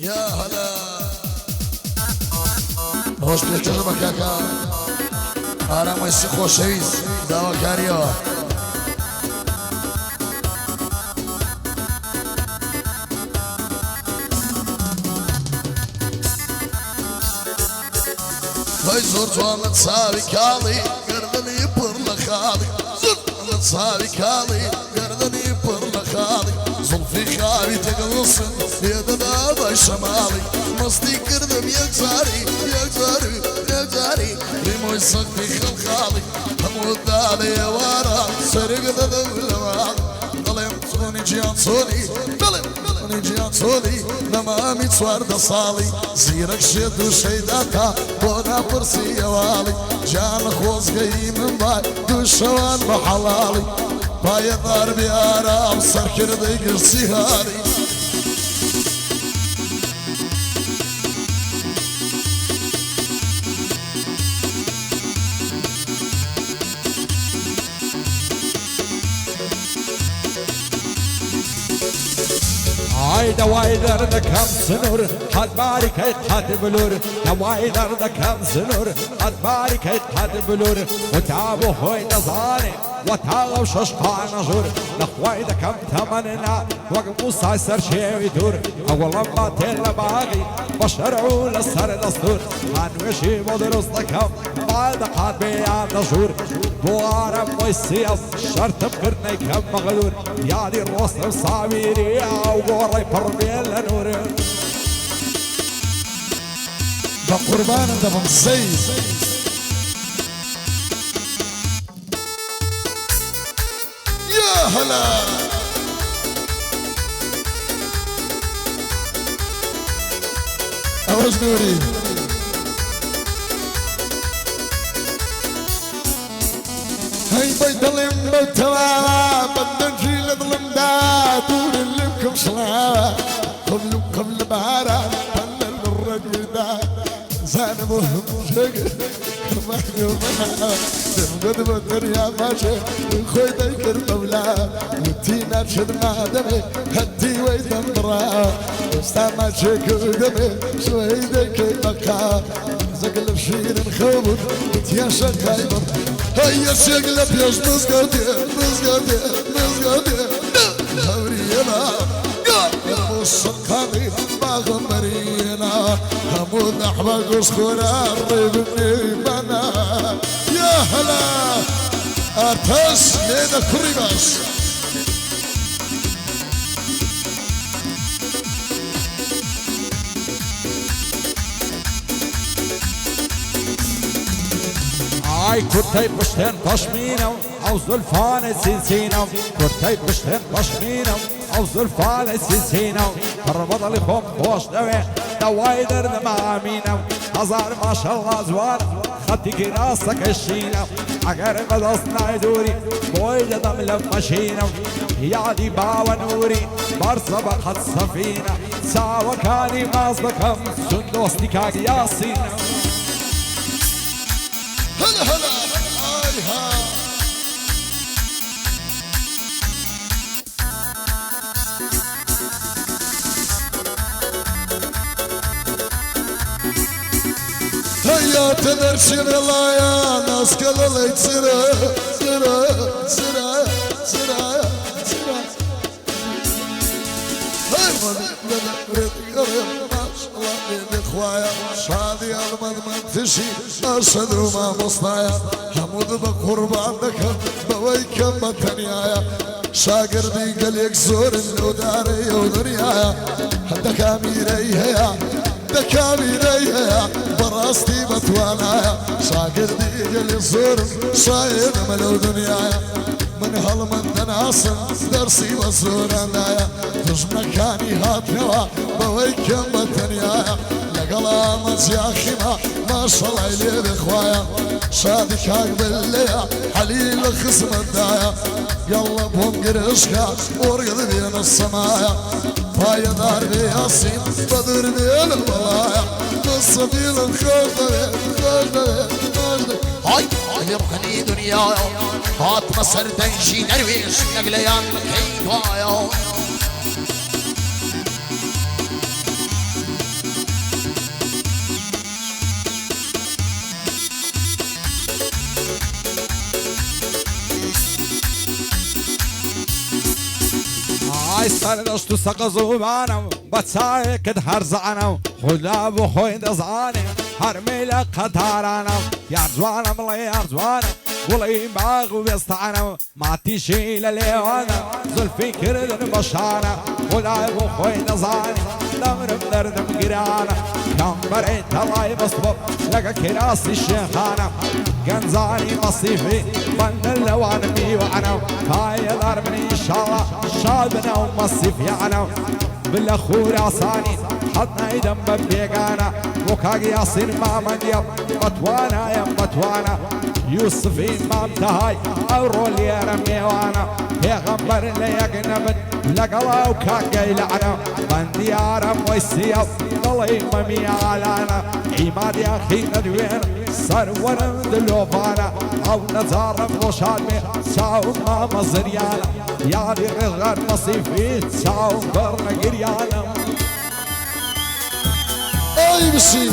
يا هلا روش بيجرب كاكا أنا ما يسخو شويز دوا كاريو هاي زرت ومتساوي كالي قردني يبر لخالي زرت ومتساوي كالي قردني يبر لخالي زلفي خالي تقلصن يدنا باي شمالي مصدي قردم يكزاري يكزاري يكزاري ريمو يصفي خالي همود دالي وارا سرق ذذب لما ظلم صوني جيان صوني ظلم جيان صوني لما ميتسوار دصالي زيرك شدو شيداتا بونا برسي يوالي جان خوز قي من باي دو شوان بحلالي باي ضربي آرام سركر دي قرسي هالي عايدة وايدر ده كم سنور حد بارك حد بلور وايدر ده كم سنور حد بارك حد بلور وتعبوا هوي نظاني وتعبوا ششقا نجور لخوايدة كم ثمننا وقف موسى سر شيء يدور اول ما تل باغي بشرعوا للسر دستور عن وشي مدرس ده كم بعد قاد بيان نجور بوارم ويسيس شرط بقرني كم مغلور يعني الرسل صابيري وقوري بربيل نور بقربان انت بمصيد يا هلا اوش نوري هاي بيت المتوى بدنا نجيل ظلم دا دور لكم صلاة قبل بارا بلل الرجل دا زانبهم شقر مهنوما تنقد بدر يا ماشي خوي ذكر مولا وتينا شد ما دمي هدي ويدم برا استعمل شكو دمي شوي ذكي بقى زقل بشير نخوض وتياشا خايبر هيا شقلب ياش مسقدي مسقدي مسقدي هورينا يا السقامي باغمرينا همود احمد وسخورا ريبني بنا يا هلا ارتاس لينا كريباس اي كرتي بشتن بشمينو او زلفان سيسينو كرتي بشتن بشمينو او زلفان سيسينو ربط لي خوم خوش دوي دوايدر دمامينو هزار ما شاء الله زوار خدك راسك الشينو اگر قدسنا دوري بوي دم لمشينو يا دي باوا نوري برصبق السفينة ساوى كاني مازبكم سندوستي كاك ياسينو هلا هلا هاي ها هيا تدرشن الله يا ناس كل اللي تسرى سرى سرى سرى سرى هاي ما شاء الله من اخوايا شادي المضمن تشي ارشد وما مصنايا حمود بقربان ذكر بويكم بتنيايا شاقر دي قليك زور وداري ودنيايا حدك اميري هيا دكاميري هيا براستي بتوانايا شاقر دي قليك زور شايد ملو دنيايا من هالمن تناصر درسي وزورانايا تج مكاني هات نوا بويكم بتنيايا لقلامت يا خما ما شاء الله يلي بخوايا شادك هاك بالليا حليل خصم الدايا يلا بهم قرشكا ورقد بين السمايا فايا دار بياسين بدر بين البلايا نصبيل الخوضة هاي اللي بخلي دنيا هات مصر تنشي درويش نقليان مكيد وايا هاي سردشت سقزوبانم بچای کد هر زانم خدا بو خوی دزانم هر میل قطارانم یار جوانم لی یار جوانم ولی باغ و بستانم ماتی شیل لیوانم زلفی کردن بشانم خدا بو خوی دزانم دمرم دردم گرانم کم برای تلای بسبب لگا کراسی شیخانم گنزانی مصیفی من اللوان میوانم هاي دار من ان شاء الله شابنا ومصيف يعنى بالله خراساني حطنا ايدم ببيقانا وكاق ياسين ما من يب متوانا يا متوانا يوسف امام تهاي اورول يا رمي وانا يا غمبر لي اجنبت لقلا وكاق يلعنا بندي يا رم ويسيب ضلي ممي علانا عماد يا اخي ندوين صار ورم دلوفانا او نزار وشادمي ساو ماما زريانا يا دي غير نصيفي ساو برنا قريانا اي بسي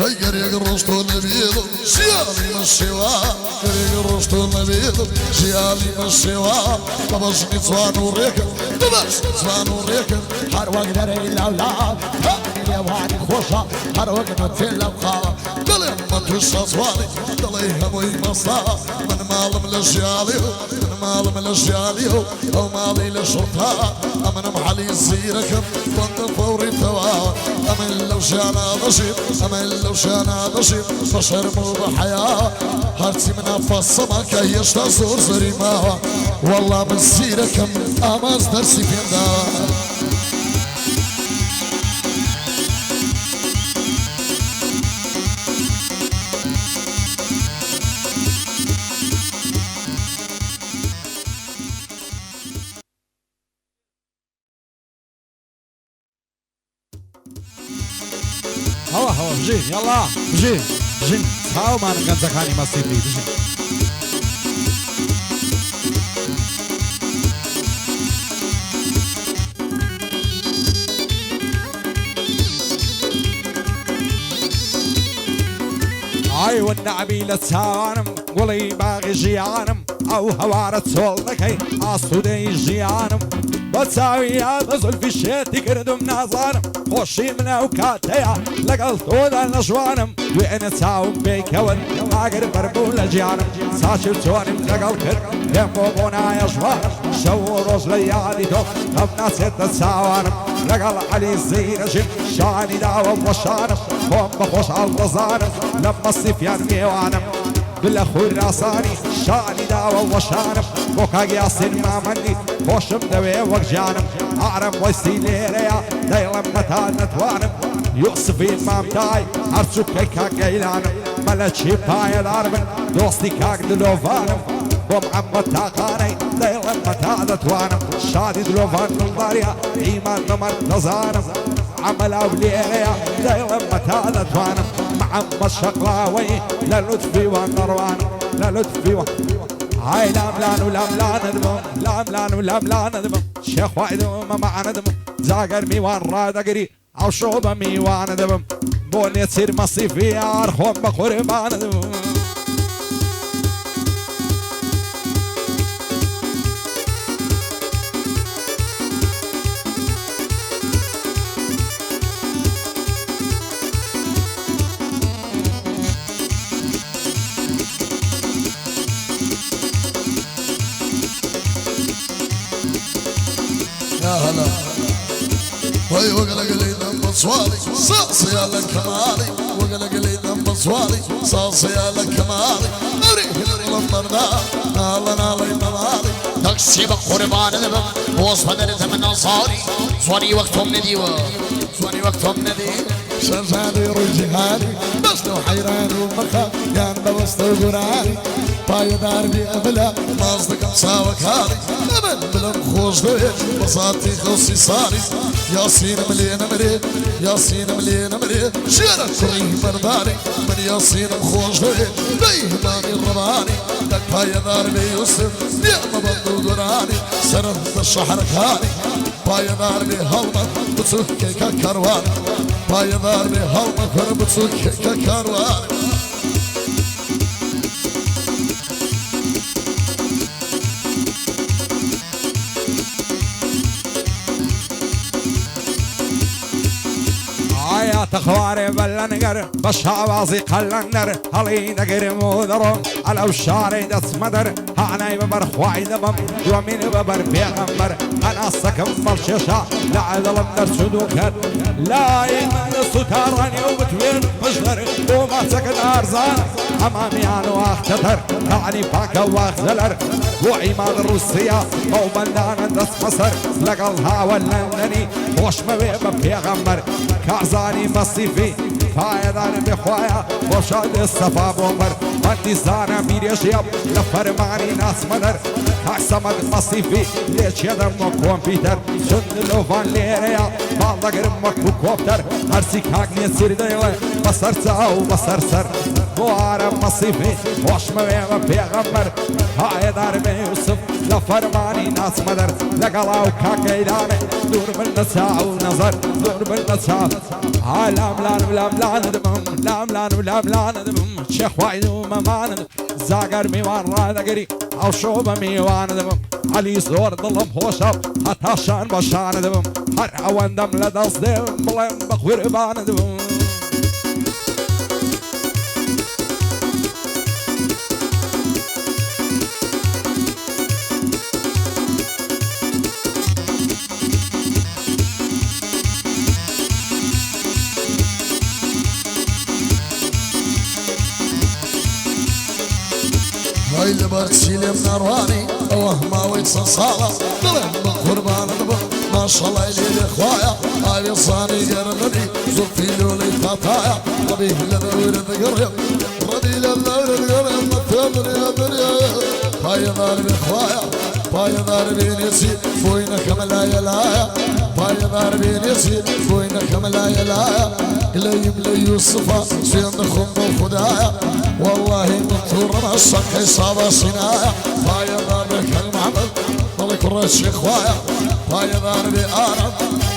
هاي قريق الرشد والنبيض شيالي من الشواء قريق الرشد والنبيض شيالي من الشواء طبشني صوان وريكن طبشني صوان وريكن حروق دري الأولاد يا وادي خوشة حروق نتل أبخار دلي ما توشى صواني دلي هموي مصا من مالم لشيالي من مالم لشيالي أو مالي لشرطة أمن محلي سيركم بند فوري توا أمن لو شانا ضشيب أمن لو شانا ضشيب بشر مو بحياة هرتي من فصما كي يشتازور زريما والله من سيركم أماز درسي في الدار هوا بجي يلا بجي هاو ما نغنزكاني مصيفي بجي هاي والنعبي لتسانم قولي باغي جيانم او هوارة صولكي اصودي جيانم بتساوي هذا زلفي الشيتي كردم نازانم خوشي من اوكاتيا لقل طولا نجوانم وين تساوم بيكون اقر بربول جيانم ساشر توانم لقل كر يمو بونا يجوانم شو روز ليالي تو خبنا ست تساوانم لقل علي الزينة جن شاني داوم وشانم هم بخوش على الرزانم لما الصفيان ميوانم بالاخور راساني شاني داوم وشانم وكاق ياسين ما مني خوشم دوي وقجانم اعرم ويسيليريا دايلم متى نتوانم يوسف امام تاي ارسو كيكا قيلانم ملتشي باي الاربن دوستي كاق دلوفانم ومحمد تاقاني دايلم متى نتوانم شادي دلوفان من ضاريا ايمان نمر نزانم عمل اوليريا دايلم متى نتوانم محمد شقلاوي للطفي والنروانم للطفي هاي لاملان ولاملان ندمم لاملان ولاملان ندمم شيخ واحد ما معنا ندمم زاقر ميوان رادقري او شوبة ميوان ندمم بوني تصير مصيفي ارخوم بقربان ندمم يا هلا وي وقلق لي ذنب صوالي صاصي على كمالي وقلق لي ذنب صوالي صاصي على كمالي اريح المرنا نالا نالي ممالي تقسي بقربان ذبم وصفة درث من انصاري صواني وقتهم نديوة صواني وقتهم نديوة شرجاني رجهاني بس لو حيران ومخا كان بوسط القراني باي داربي أبلا مازدك مساوك هاري أمن بلا مخوش دويت بساطي خوصي صاري ياسين مليان مريد ياسين مليان مريد شيرك كريه برداري من ياسين مخوش دويت بيه ماني الرباني لك باي داربي يوسف نعم بندو دوراني سرد الشحر كاني باي داربي هلمك بتسوكي ككرواني باي داربي هلمك بتسوكي ككرواني يا تخواري بلنقر بشعوازي قلنر هلي نقر مودرو على وشاري دس مدر هعناي ببر خواي دبم ومين ببر بيغمبر انا سكم بالشيشة لعد لندر سدوكر لا يمن ستاراني وبتوين مجدر وما سكن ارزان امامي انا واختتر يعني باكا واخزلر وعماد الروسية او بلدان دس مصر لقلها ولندني وش مبيب بيغمبر كعزاني مصيفي فايدان بخوايا وشاد الصفا بومبر انتي زانا ميري شيب لفرماني ناس مدر كعسمد مصيفي ليش يدم كمبيوتر شد لوفان ليريا بالله قرمك بكوبتر هرسي كاكني سير ديلي بصر ساو بصر سر وعرب مصيفي وش مبيب بيغمبر فايدان بيوسف لفرماني ناس مدر لقلاو كاكيداني دور بالنساء ونظر دور بالنساء لام لان لام لان دمم لام لان لام لان دمم شيخ وايد وممان زاقر ميوان رادقري او شوبه ميوان دمم علي صور ظلم هوشب حتى شان بشان دمم هر اوان دم لدص دم بلم بخور بان دمم هاي اللي برسيلي من أرواني أوه ما ويتصل صالة بلهم بقربان دبا ما شاء الله إلي إخوايا هاي صاني قرنبي زلفي لولي خطايا ربي لذورد قريب ربي لذورد قريب مثل يا دنيا هاي ضاربي إخوايا هاي ضاربي نسي بوينا كملا يلايا هاي ضاربي نسي بوينا كملا يلايا قليم لي يوسفا سين خنب خدايا والله مطور ما الشق صاب صنايا هاي ضاربي كالمحمد ملك الرشيخ وايا هاي ضاربي آرم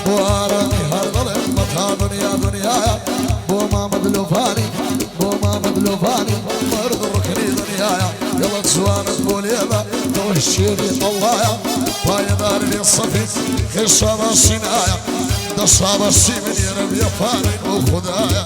وآرمي هرضل مطا دنيا دنيايا بو ما مدلوفاني بو ما مدلوفاني مرض الركني دنيايا يلا تسوان بوليبا توشيني طوايا هاي ضاربي الصفي خشاب الصنايا ده صاب السيمن يرب يفاني وخدايا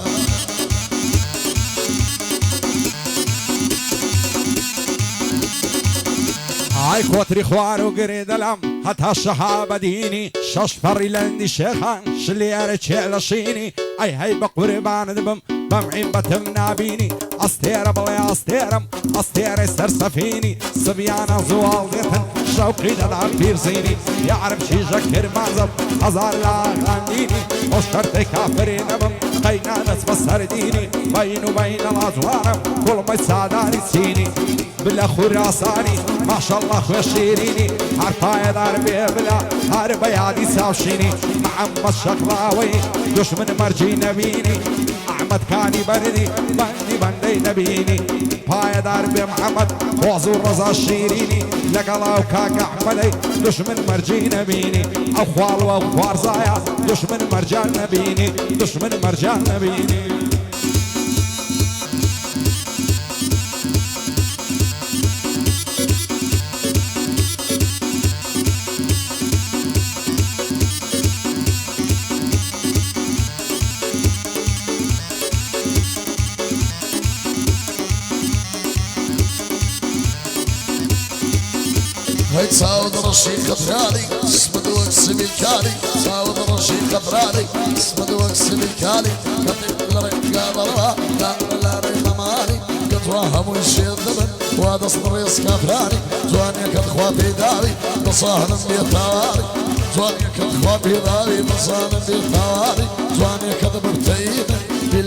هاي كوتري خوار وقريد الام حتى الشهابة ديني ششفر لندي شيخان شليار تشيلشيني اي هاي بقربان دبم بمعين بتم نابيني استير بلا استيرم استير سرسفيني صبيانا زوال ديتن شوقي دلع بيرزيني يعرف شي جكر معزب هزار لا غانديني وشترت كافرين بم قينا نسب السرديني بين وبين الازوار كل ما يساعداني سيني بلا خراساني ما شاء الله خويا شيريني عرفايا ضاربي بلا هاربا يادي ساوشيني محمد شقراوي دشمن مرجي نبيني احمد كاني بردي بندي نبيني بايا ضاربي محمد وزور رضا الشيريني لقلاو كاك احمدي دشمن مرجي نبيني اخوال واخوار زايا دشمن مرجان نبيني دشمن مرجان نبيني هاي تساود رشيق خطراني اسمد واقسم الكالي تساود رشيق خطراني اسمد واقسم الكالي كتب لرقا ضربا لا ريما مالي كتواهم ويشي الدبن وهذا صدريس كافراني زوانيا كتخواتي داري بصاهن بيتواري زوانيا كتخواتي داري بصاهن بيتواري زوانيا كتب بتايدي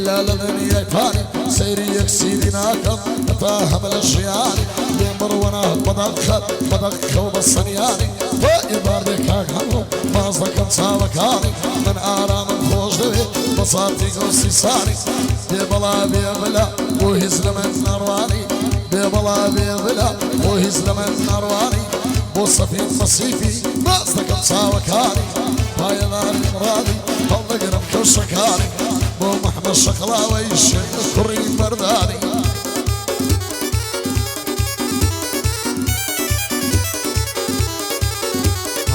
إلى لدنيا ثاني سيري يكسيدي ناكم أتاهم الأشياني بمرونا بدخل بالصنياني فإبار بكاك همهم ما صدقت سابكاني من آرام خوش دوي بصاتي قوسي ساني ببلا وهز لمن نرواني ببلا وهز لمن نرواني بوصفي مصيفي ما صدقت سابكاني هاي ذاري مرادي الله قرم كوشكاني بو محمد شقلاوي الشيخ كريم برداني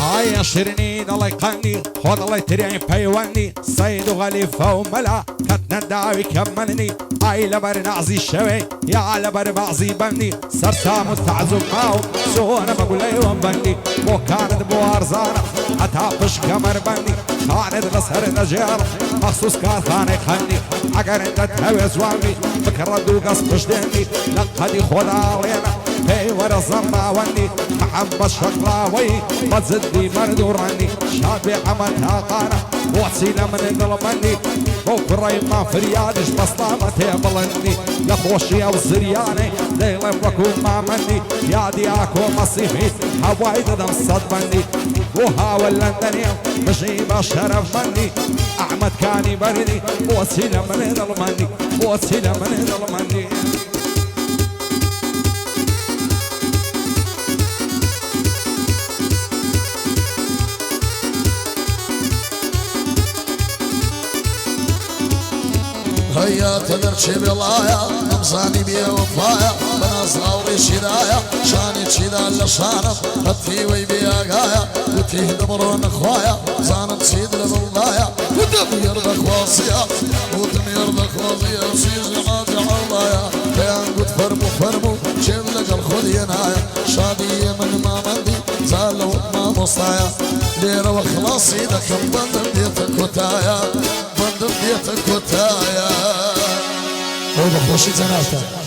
هاي شرني الله يقني خذ الله يتريعي بيواني صيد وغليفة وملا كتنا داوي كملني هاي لبر نعزي الشوي يا على بر بعزي بني صرتا مستعزب معه سو انا بقول ايوان بني مو كانت بوارزانة اتعفش كمر بني كانت نصر نجار مخصوص كارخانة خلني عقر انت تهوي زواني بكرة دوقص بشدني لقدي خذ علينا هي ورا الزماوني محمد شقلاوي بزدي مردوراني شابي عمل هاقانا وعسيلة من ظلمني بكرة ما فريادش بصلامة تبلني يا خوشي او الزرياني ليلة وكون ما مني يا دياكو مصيفي هواي دم صدمني وهاول لندني مجيب شرف مني احمد كاني بردي وعسيلة من ظلمني وعسيلة من ظلمني هيا تدرشي بلايا نمزاني بيه وفايا بنا صاوري شدايا شاني تشيدا لشانف هتي وي بيا قايا وتيه دمرون اخوايا زانت سيد لبلايا ودم يرضى خواصيا ودم يرضى خواصيا سيز عادي علايا بيان قد فرمو شيب لك الخلينايا شادي من ما مندي زالو ما مصايا ليرة وخلاصي دكم بندم بيتك وتايا بندم بيتك وتايا هو بخوشي زناتا